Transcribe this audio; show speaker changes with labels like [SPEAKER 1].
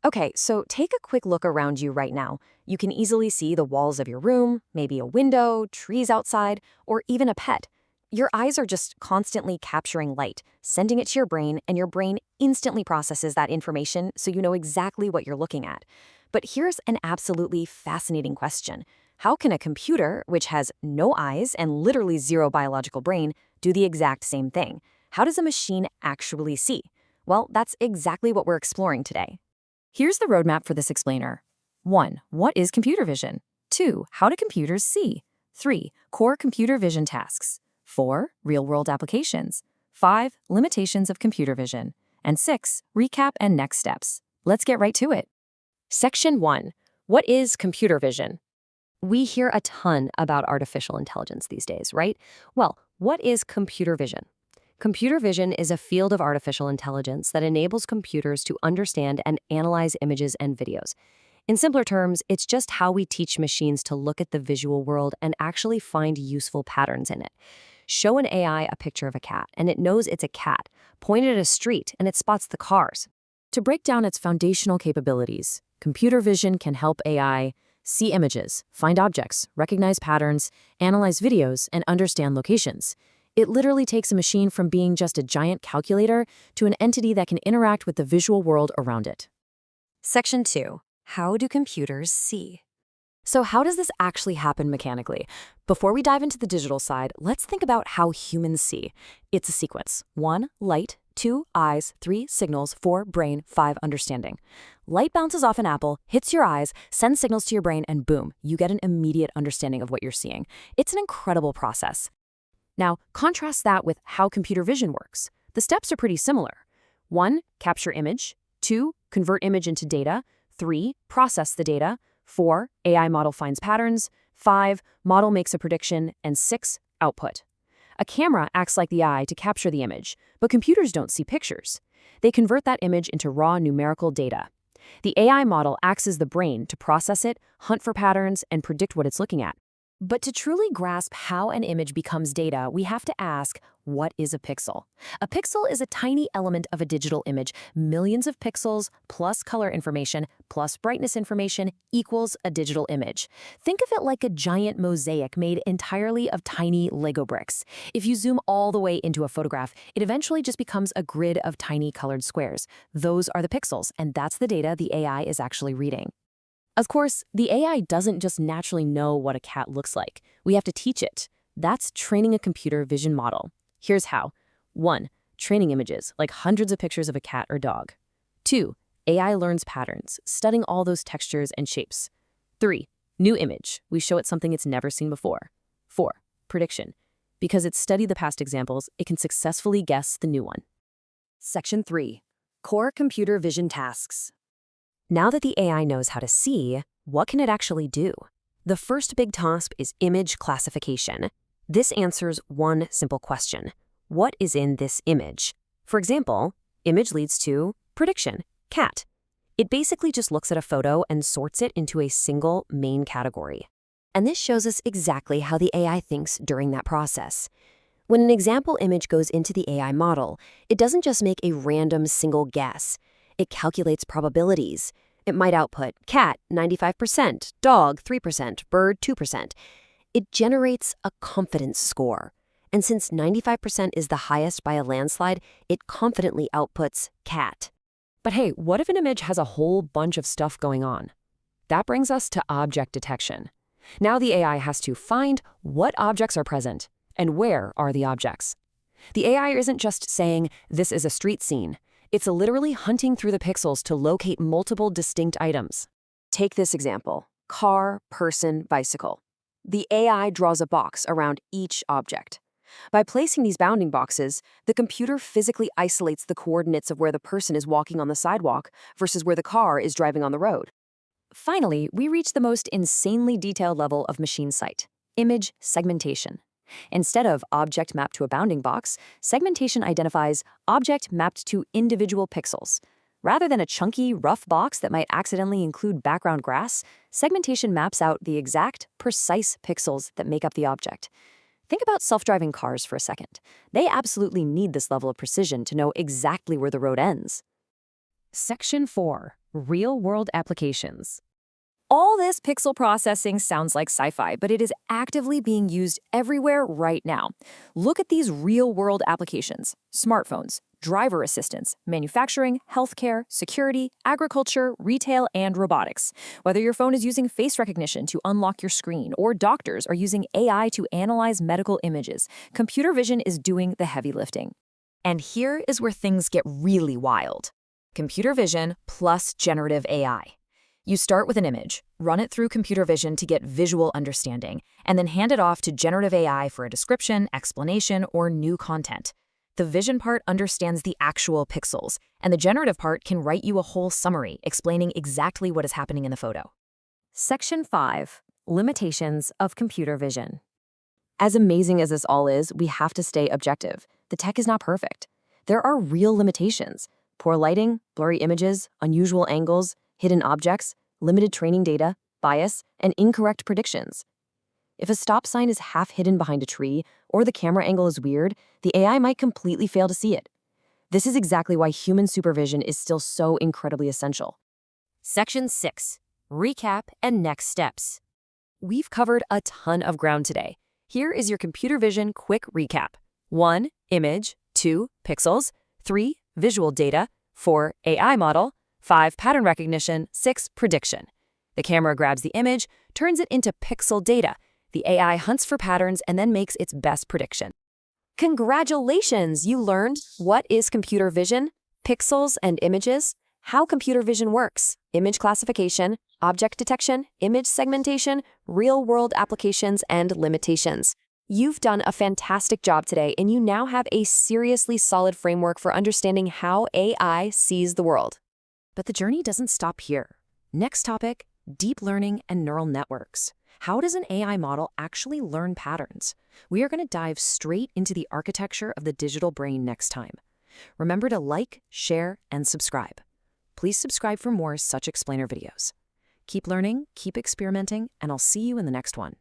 [SPEAKER 1] Okay, so take a quick look around you right now. You can easily see the walls of your room, maybe a window, trees outside, or even a pet. Your eyes are just constantly capturing light, sending it to your brain, and your brain instantly processes that information so you know exactly what you're looking at. But here's an absolutely fascinating question. How can a computer, which has no eyes and literally zero biological brain, do the exact same thing? How does a machine actually see? Well, that's exactly what we're exploring today. Here's the roadmap for this explainer. 1. What is computer vision? 2. How do computers see? 3. Core computer vision tasks. 4. Real-world applications. 5. Limitations of computer vision. And 6. Recap and next steps. Let's get right to it. Section 1. What is computer vision? We hear a ton about artificial intelligence these days, right? Well, what is computer vision? Computer vision is a field of artificial intelligence that enables computers to understand and analyze images and videos. In simpler terms, it's just how we teach machines to look at the visual world and actually find useful patterns in it. Show an AI a picture of a cat, and it knows it's a cat. Point it at a street, and it spots the cars. To break down its foundational capabilities, computer vision can help AI see images, find objects, recognize patterns, analyze videos, and understand locations. It literally takes a machine from being just a giant calculator to an entity that can interact with the visual world around it. Section 2. How do computers see? So how does this actually happen mechanically? Before we dive into the digital side, let's think about how humans see. It's a sequence. 1. Light. 2. Eyes. 3. Signals. 4. Brain. 5. Understanding. Light bounces off an apple, hits your eyes, sends signals to your brain, and boom, you get an immediate understanding of what you're seeing. It's an incredible process. Now, contrast that with how computer vision works. The steps are pretty similar. 1. Capture image. 2. Convert image into data. 3. Process the data. 4. AI model finds patterns. 5. Model makes a prediction. And 6. Output. A camera acts like the eye to capture the image, but computers don't see pictures. They convert that image into raw numerical data. The AI model acts as the brain to process it, hunt for patterns, and predict what it's looking at. But to truly grasp how an image becomes data, we have to ask, what is a pixel? A pixel is a tiny element of a digital image. Millions of pixels plus color information plus brightness information equals a digital image. Think of it like a giant mosaic made entirely of tiny Lego bricks. If you zoom all the way into a photograph, it eventually just becomes a grid of tiny colored squares. Those are the pixels, and that's the data the AI is actually reading. Of course, the AI doesn't just naturally know what a cat looks like. We have to teach it. That's training a computer vision model. Here's how. 1. Training images, like hundreds of pictures of a cat or dog. 2. AI learns patterns, studying all those textures and shapes. 3. New image. We show it something it's never seen before. 4. Prediction. Because it's studied the past examples, it can successfully guess the new one. Section 3. Core computer vision tasks. Now that the AI knows how to see, what can it actually do? The first big task is image classification. This answers one simple question. What is in this image? For example, image leads to prediction, cat. It basically just looks at a photo and sorts it into a single main category. And this shows us exactly how the AI thinks during that process. When an example image goes into the AI model, it doesn't just make a random single guess. It calculates probabilities. It might output cat 95%, dog 3%, bird 2%. It generates a confidence score. And since 95% is the highest by a landslide, it confidently outputs cat. But hey, what if an image has a whole bunch of stuff going on? That brings us to object detection. Now the AI has to find what objects are present and where are the objects. The AI isn't just saying, this is a street scene. It's literally hunting through the pixels to locate multiple distinct items. Take this example, car, person, bicycle. The AI draws a box around each object. By placing these bounding boxes, the computer physically isolates the coordinates of where the person is walking on the sidewalk versus where the car is driving on the road. Finally, we reach the most insanely detailed level of machine sight, image segmentation. Instead of object mapped to a bounding box, segmentation identifies object mapped to individual pixels. Rather than a chunky, rough box that might accidentally include background grass, segmentation maps out the exact, precise pixels that make up the object. Think about self-driving cars for a second. They absolutely need this level of precision to know exactly where the road ends. Section 4. Real-world applications. All this pixel processing sounds like sci-fi, but it is actively being used everywhere right now. Look at these real-world applications: smartphones, driver assistance, manufacturing, healthcare, security, agriculture, retail, and robotics. Whether your phone is using face recognition to unlock your screen or doctors are using AI to analyze medical images, computer vision is doing the heavy lifting. And here is where things get really wild. Computer vision plus generative AI. You start with an image, run it through computer vision to get visual understanding, and then hand it off to generative AI for a description, explanation, or new content. The vision part understands the actual pixels, and the generative part can write you a whole summary explaining exactly what is happening in the photo. Section 5. Limitations of computer vision. As amazing as this all is, we have to stay objective. The tech is not perfect. There are real limitations: poor lighting, blurry images, unusual angles, hidden objects, limited training data, bias, and incorrect predictions. If a stop sign is half hidden behind a tree or the camera angle is weird, the AI might completely fail to see it. This is exactly why human supervision is still so incredibly essential. Section 6. Recap and next steps. We've covered a ton of ground today. Here is your computer vision quick recap. 1. Image. 2. Pixels. 3. Visual data. 4. AI model. 5. Pattern recognition. 6. Prediction. The camera grabs the image, turns it into pixel data. The AI hunts for patterns and then makes its best prediction. Congratulations! You learned what is computer vision, pixels and images, how computer vision works, image classification, object detection, image segmentation, real-world applications, and limitations. You've done a fantastic job today, and you now have a seriously solid framework for understanding how AI sees the world. But the journey doesn't stop here. Next topic, deep learning and neural networks. How does an AI model actually learn patterns? We are going to dive straight into the architecture of the digital brain next time. Remember to like, share, and subscribe. Please subscribe for more such explainer videos. Keep learning, keep experimenting, and I'll see you in the next one.